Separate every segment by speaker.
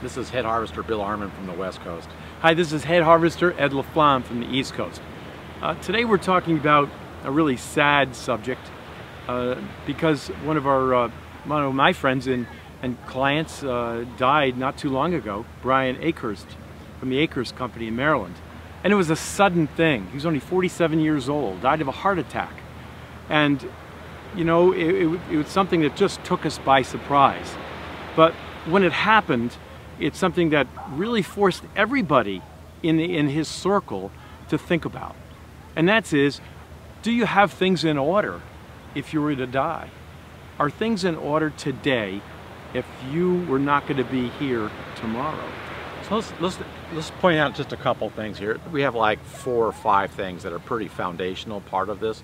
Speaker 1: This is Head Harvester Bill Arman from the West Coast.
Speaker 2: Hi, this is Head Harvester Ed LaFlamme from the East Coast. Today we're talking about a really sad subject because one of my friends and clients died not too long ago, Brian Akehurst from the Akehurst Company in Maryland. And it was a sudden thing. He was only 47 years old, died of a heart attack. And you know, it was something that just took us by surprise. But when it happened, it's something that really forced everybody in his circle to think about. And that is, do you have things in order if you were to die? Are things in order today if you were not going to be here tomorrow?
Speaker 1: So let's point out just a couple things here. We have like 4 or 5 things that are pretty foundational part of this.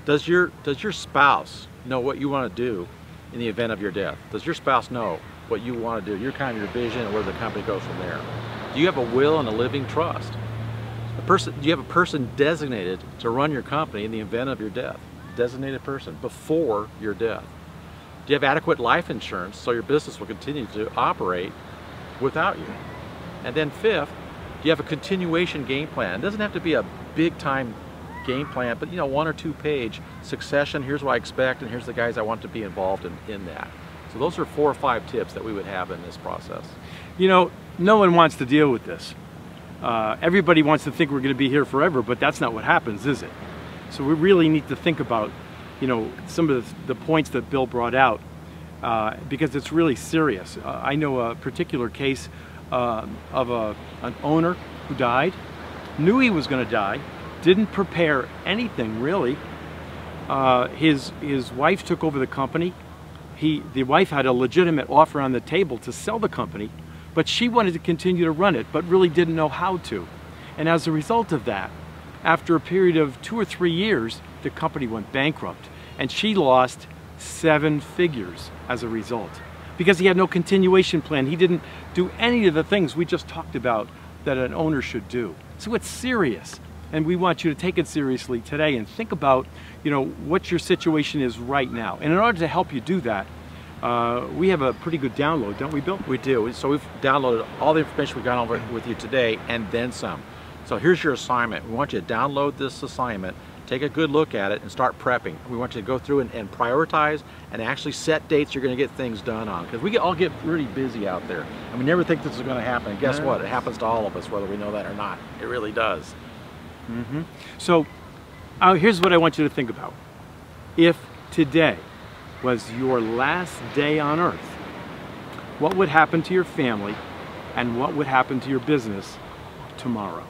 Speaker 1: Does your spouse know what you want to do in the event of your death? Does your spouse know what you want to do, your vision, and where the company goes from there? Do you have a will and a living trust? Do you have a person designated to run your company in the event of your death? Designated person before your death. Do you have adequate life insurance so your business will continue to operate without you? And then 5th, do you have a continuation game plan? It doesn't have to be a big time game plan, but 1 or 2 page succession. Here's what I expect, and here's the guys I want to be involved in that. So those are 4 or 5 tips that we would have in this process.
Speaker 2: No one wants to deal with this. Everybody wants to think we're going to be here forever, but that's not what happens, is it? So we really need to think about, some of the points that Bill brought out, because it's really serious. I know a particular case of an owner who died, knew he was going to die, didn't prepare anything really. His wife took over the company. The wife had a legitimate offer on the table to sell the company, but she wanted to continue to run it, but really didn't know how to. And as a result of that, after a period of 2 or 3 years, the company went bankrupt, and she lost 7 figures as a result, because he had no continuation plan. He didn't do any of the things we just talked about that an owner should do. So it's serious, and we want you to take it seriously today and think about, what your situation is right now. And in order to help you do that, we have a pretty good download, don't we, Bill?
Speaker 1: We do. So we've downloaded all the information we've gone over with you today and then some. So here's your assignment. We want you to download this assignment, take a good look at it, and start prepping. We want you to go through and prioritize and actually set dates you're going to get things done on. Because we all get really busy out there, and we never think this is going to happen. And guess what? It happens to all of us, whether we know that or not. It really does.
Speaker 2: So here's what I want you to think about. If today was your last day on earth, what would happen to your family and what would happen to your business tomorrow?